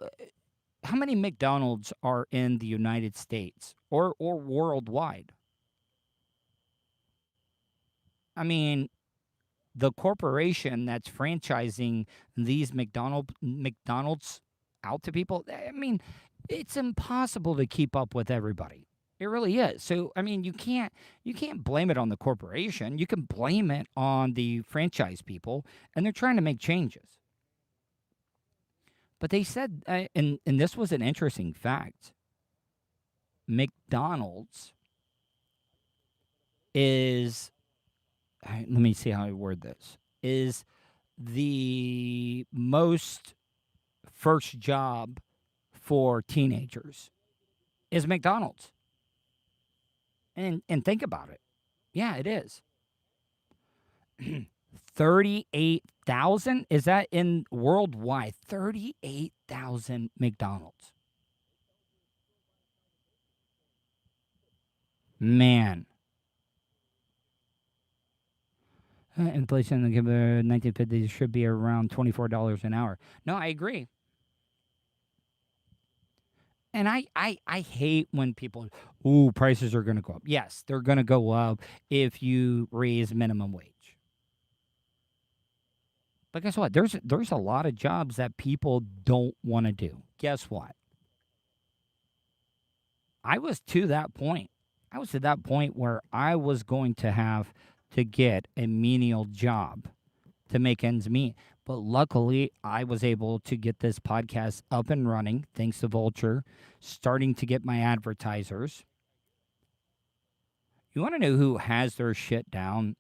many McDonald's are in the United States or worldwide? I mean, the corporation that's franchising these McDonald's out to people, I mean, it's impossible to keep up with everybody. It really is. So, I mean, you can't blame it on the corporation. You can blame it on the franchise people, and they're trying to make changes. But they said, and this was an interesting fact, McDonald's is, let me see how I word this, is the most first job for teenagers is McDonald's. And think about it. Yeah, it is. 38,000? Is that in worldwide? 38,000 McDonald's. Man. Inflation in the 1950s should be around $24 an hour. No, I agree. And I hate when people, ooh, prices are going to go up. Yes, they're going to go up if you raise minimum wage. But guess what? There's a lot of jobs that people don't want to do. Guess what? I was to that point. I was to that point where I was going to have to get a menial job to make ends meet. But luckily, I was able to get this podcast up and running, thanks to Vulture, starting to get my advertisers. You want to know who has their shit down?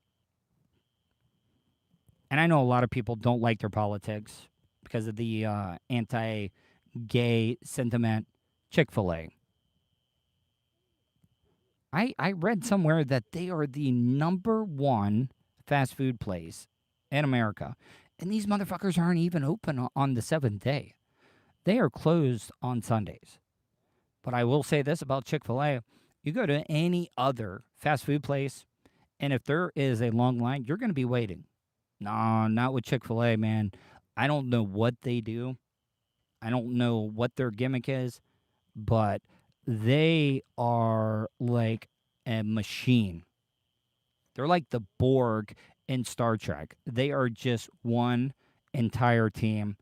And I know a lot of people don't like their politics because of the anti-gay sentiment. Chick-fil-A. I read somewhere that they are the #1 fast food place in America. And these motherfuckers aren't even open on the 7th day. They are closed on Sundays. But I will say this about Chick-fil-A. You go to any other fast food place, and if there is a long line, you're going to be waiting. No, not with Chick-fil-A, man. I don't know what they do. I don't know what their gimmick is, but they are like a machine. They're like the Borg in Star Trek. They are just one entire team,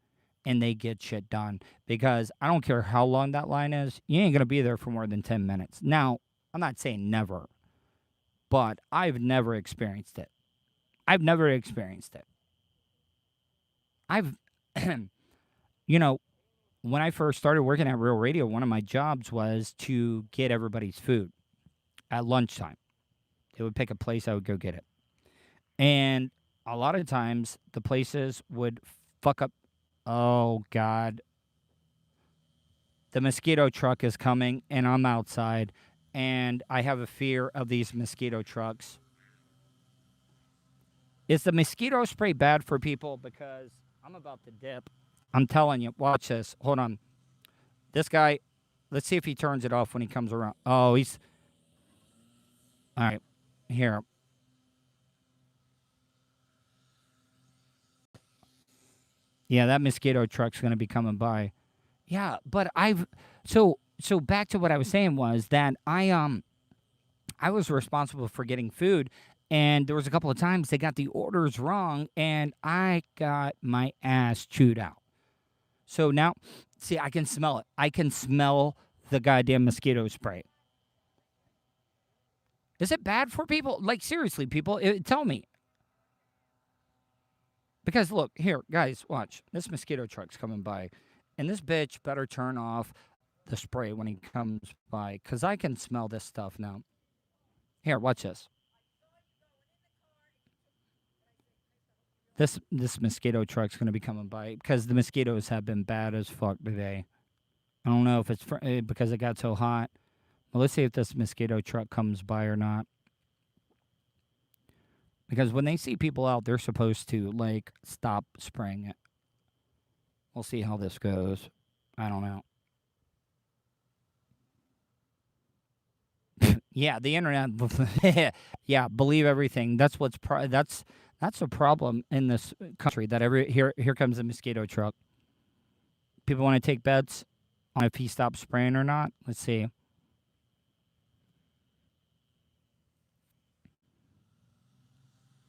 and they get shit done. Because I don't care how long that line is, you ain't going to be there for more than 10 minutes. Now, I'm not saying never, but I've never experienced it. I've never experienced it. I've, you know, when I first started working at Real Radio, one of my jobs was to get everybody's food at lunchtime. They would pick a place, I would go get it. And a lot of times, the places would fuck up. Oh, God. The mosquito truck is coming, and I'm outside, and I have a fear of these mosquito trucks. Is the mosquito spray bad for people? Because I'm about to dip. I'm telling you, watch this. Hold on. This guy, let's see if he turns it off when he comes around. Oh, he's... All right. Here. Yeah, that mosquito truck's going to be coming by. Yeah, but so back to what I was saying was that I was responsible for getting food, and there was a couple of times they got the orders wrong, and I got my ass chewed out. So now, see, I can smell it. I can smell the goddamn mosquito spray. Is it bad for people? Like, seriously, people, tell me. Because, look, here, guys, watch. This mosquito truck's coming by, and this bitch better turn off the spray when he comes by, because I can smell this stuff now. Here, watch this. This mosquito truck's going to be coming by, because the mosquitoes have been bad as fuck today. I don't know if it's because it got so hot. Well, let's see if this mosquito truck comes by or not. Because when they see people out, they're supposed to, like, stop spraying it. We'll see how this goes. I don't know. Yeah, the internet. Yeah, believe everything. That's what's that's a problem in this country. That here comes the mosquito truck. People want to take bets on if he stops spraying or not. Let's see.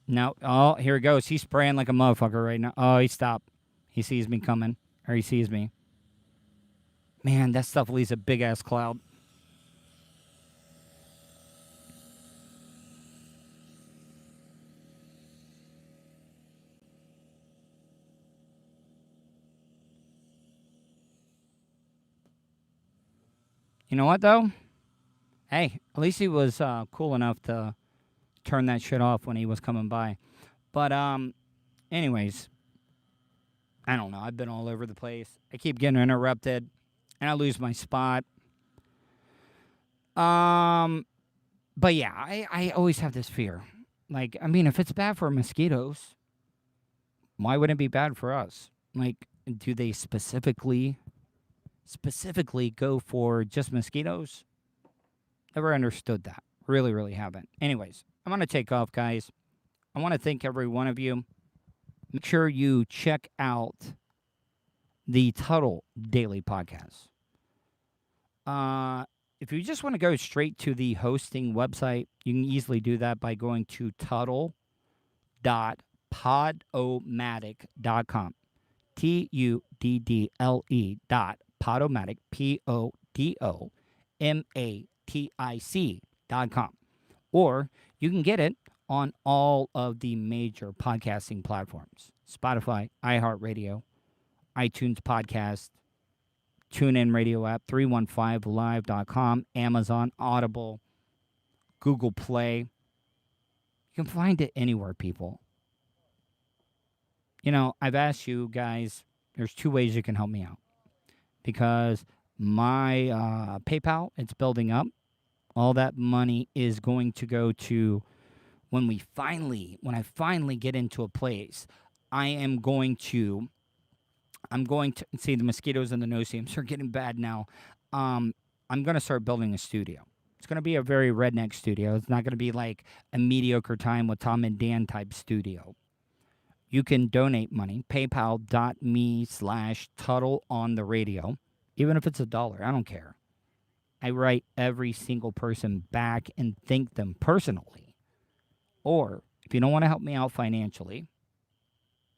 No. Oh, here it goes. He's spraying like a motherfucker right now. Oh, he stopped. He sees me coming. Or he sees me. Man, that stuff leaves a big-ass cloud. You know what, though? Hey, at least he was cool enough to turn that shit off when he was coming by. But, anyways, I don't know. I've been all over the place. I keep getting interrupted, and I lose my spot. But yeah, I always have this fear. Like, I mean, if it's bad for mosquitoes, why wouldn't it be bad for us? Like, do they specifically go for just mosquitoes? Never understood that. Really, really haven't. Anyways, I'm going to take off, guys. I want to thank every one of you. Make sure you check out the Tuddle Daily Podcast. If you just want to go straight to the hosting website, you can easily do that by going to tuddle.podomatic.com. Tuddle.podomatic, Podomatic.com. Or you can get it on all of the major podcasting platforms: Spotify, iHeartRadio, iTunes Podcast, TuneIn Radio app, 315live.com, Amazon, Audible, Google Play. You can find it anywhere, people. You know, I've asked you guys, there's two ways you can help me out. Because my PayPal, it's building up. All that money is going to go to when I finally get into a place. I'm going to see the mosquitoes and the no-see-ums are getting bad now. I'm going to start building a studio. It's going to be a very redneck studio. It's not going to be like a mediocre time with Tom and Dan type studio. You can donate money, paypal.me/Tuddle on the radio. Even if it's $1, I don't care. I write every single person back and thank them personally. Or if you don't want to help me out financially,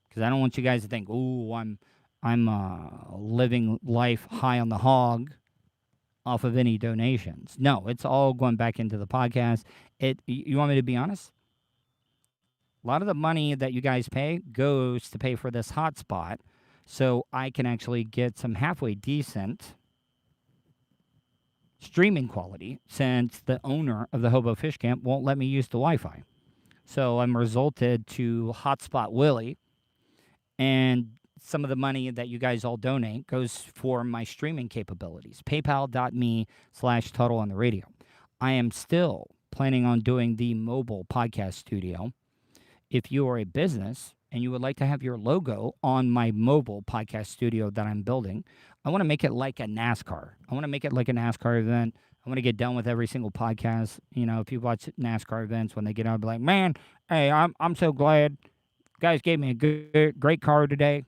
because I don't want you guys to think, "Ooh, I'm living life high on the hog off of any donations." No, it's all going back into the podcast. You want me to be honest? A lot of the money that you guys pay goes to pay for this hotspot, so I can actually get some halfway decent streaming quality, since the owner of the Hobo Fish Camp won't let me use the Wi-Fi. So I'm resulted to Hotspot Willie, and some of the money that you guys all donate goes for my streaming capabilities. PayPal.me/Tuddle on the radio. I am still planning on doing the mobile podcast studio. If you are a business and you would like to have your logo on my mobile podcast studio that I'm building, I want to make it like a NASCAR. I want to make it like a NASCAR event. I want to get done with every single podcast. You know, if you watch NASCAR events, when they get out, I'll be like, "Man, hey, I'm so glad you guys gave me a great car today.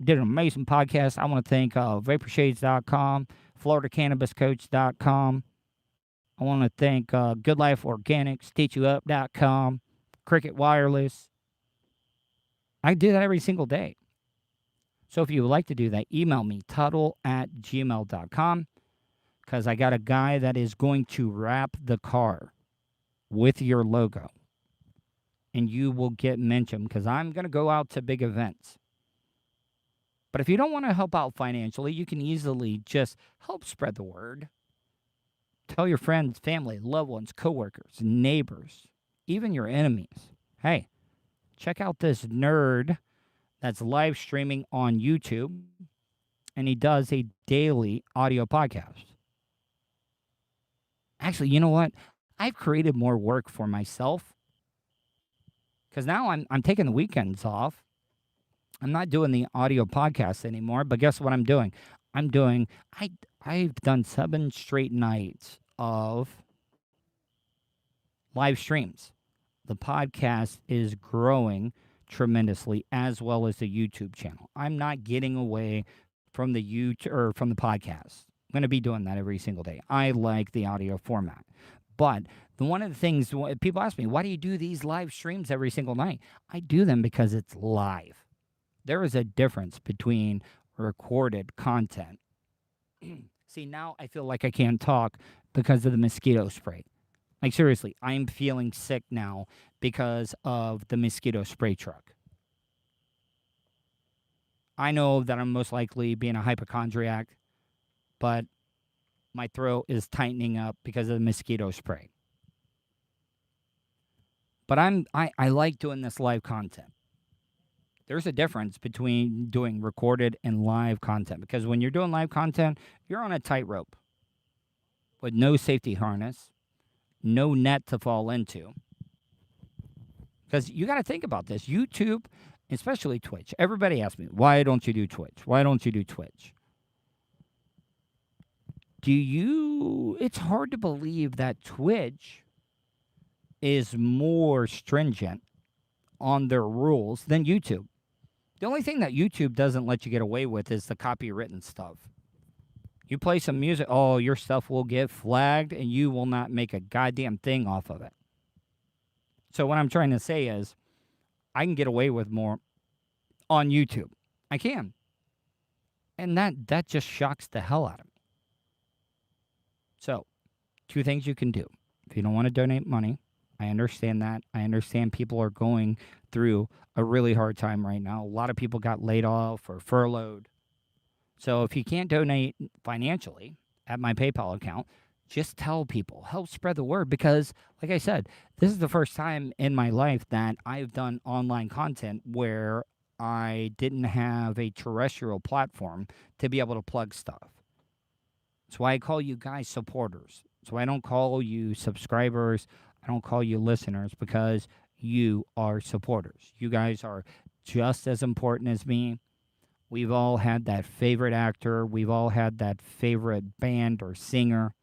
Did an amazing podcast. I want to thank vaporshades.com, floridacannabiscoach.com. I want to thank Good Life Organics, teachyouup.com, Cricket Wireless." I do that every single day. So if you would like to do that, email me, tuddle@gmail.com, because I got a guy that is going to wrap the car with your logo. And you will get mentioned, because I'm going to go out to big events. But if you don't want to help out financially, you can easily just help spread the word. Tell your friends, family, loved ones, coworkers, neighbors, even your enemies. Hey, check out this nerd that's live streaming on YouTube, and he does a daily audio podcast. Actually, you know what? I've created more work for myself, because now I'm taking the weekends off. I'm not doing the audio podcast anymore, but guess what I'm doing? I've done 7 straight nights of live streams. The podcast is growing tremendously, as well as the YouTube channel. I'm not getting away from the podcast. I'm going to be doing that every single day. I like the audio format. But one of the things people ask me, why do you do these live streams every single night? I do them because it's live. There is a difference between recorded content. See, now I feel like I can't talk because of the mosquito spray. Like, seriously, I'm feeling sick now because of the mosquito spray truck. I know that I'm most likely being a hypochondriac, but my throat is tightening up because of the mosquito spray. But I like doing this live content. There's a difference between doing recorded and live content, because when you're doing live content, you're on a tightrope with no safety harness, no net to fall into. Because you got to think about this. YouTube, especially Twitch. Everybody asks me, why don't you do Twitch? Why don't you do Twitch? It's hard to believe that Twitch is more stringent on their rules than YouTube. The only thing that YouTube doesn't let you get away with is the copywritten stuff. You play some music, oh, your stuff will get flagged and you will not make a goddamn thing off of it. So what I'm trying to say is I can get away with more on YouTube. I can. And that just shocks the hell out of me. So, 2 things you can do. If you don't want to donate money, I understand that. I understand people are going through a really hard time right now. A lot of people got laid off or furloughed. So if you can't donate financially at my PayPal account, just tell people. Help spread the word because, like I said, this is the first time in my life that I've done online content where I didn't have a terrestrial platform to be able to plug stuff. That's why I call you guys supporters. That's why I don't call you subscribers. I don't call you listeners because you are supporters. You guys are just as important as me. We've all had that favorite actor. We've all had that favorite band or singer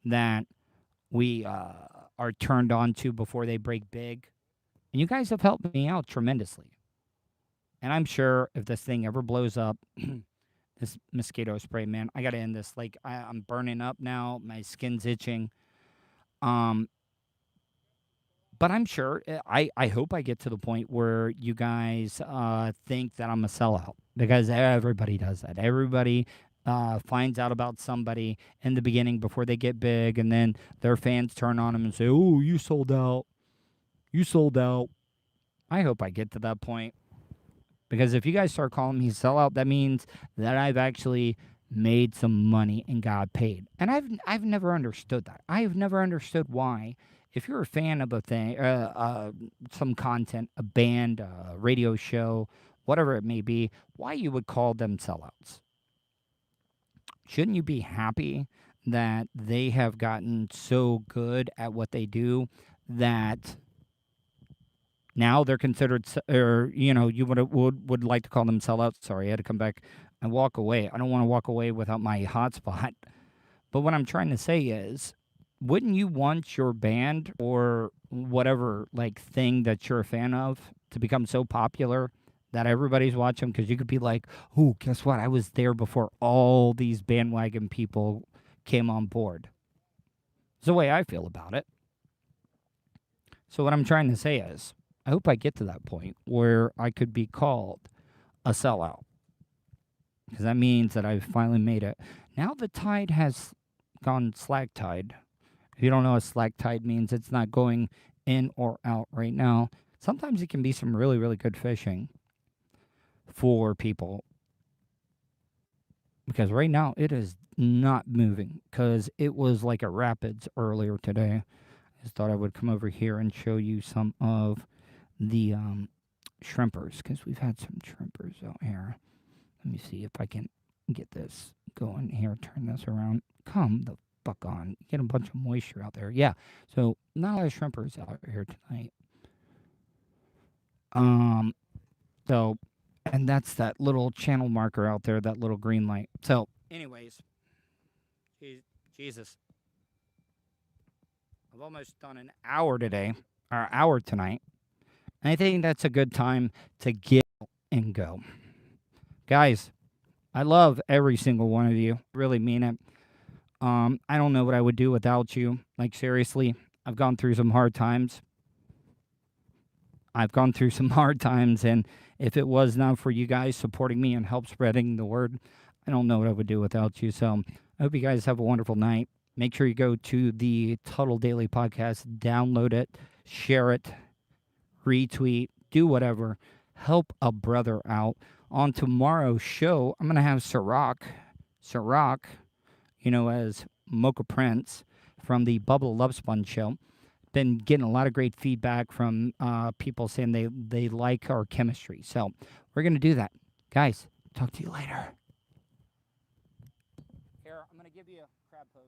that we are turned on to before they break big. And you guys have helped me out tremendously. And I'm sure if this thing ever blows up, this mosquito spray, man, I got to end this. Like, I'm burning up now. My skin's itching. But I'm sure, I hope I get to the point where you guys think that I'm a sellout. Because everybody does that. Everybody finds out about somebody in the beginning before they get big. And then their fans turn on them and say, oh, you sold out. You sold out. I hope I get to that point. Because if you guys start calling me sellout, that means that I've actually made some money and got paid. And I've never understood that. I've never understood why, if you're a fan of a thing, some content, a band, a radio show, whatever it may be, why you would call them sellouts. Shouldn't you be happy that they have gotten so good at what they do that now they're considered, or, you know, you would like to call them sellouts. Sorry, I had to come back and walk away. I don't want to walk away without my hotspot. But what I'm trying to say is, wouldn't you want your band or whatever, like, thing that you're a fan of to become so popular that everybody's watching? Because you could be like, oh, guess what? I was there before all these bandwagon people came on board. It's the way I feel about it. So what I'm trying to say is, I hope I get to that point where I could be called a sellout. Because that means that I've finally made it. Now the tide has gone slack tide. If you don't know what slack tide means, it's not going in or out right now. Sometimes it can be some really, really good fishing for people. Because right now it is not moving. Because it was like a rapids earlier today. I just thought I would come over here and show you some of the shrimpers, because we've had some shrimpers out here. Let me see if I can get this going here. Turn this around. Come the fuck on. Get a bunch of moisture out there. Yeah. So not a lot of shrimpers out here tonight. So, and that's that little channel marker out there, that little green light. So, anyways, Jesus, I've almost done an hour today, or hour tonight. And I think that's a good time to get and go. Guys, I love every single one of you. Really mean it. I don't know what I would do without you. Like, seriously, I've gone through some hard times. And if it was not for you guys supporting me and help spreading the word, I don't know what I would do without you. So I hope you guys have a wonderful night. Make sure you go to the Tuddle Daily Podcast, download it, share it, retweet, do whatever. Help a brother out. On tomorrow's show, I'm going to have Ciroc, as Mocha Prince from the Bubble Love Sponge show. Been getting a lot of great feedback from people saying they like our chemistry. So we're going to do that. Guys, talk to you later. Here, I'm going to give you a crab pose.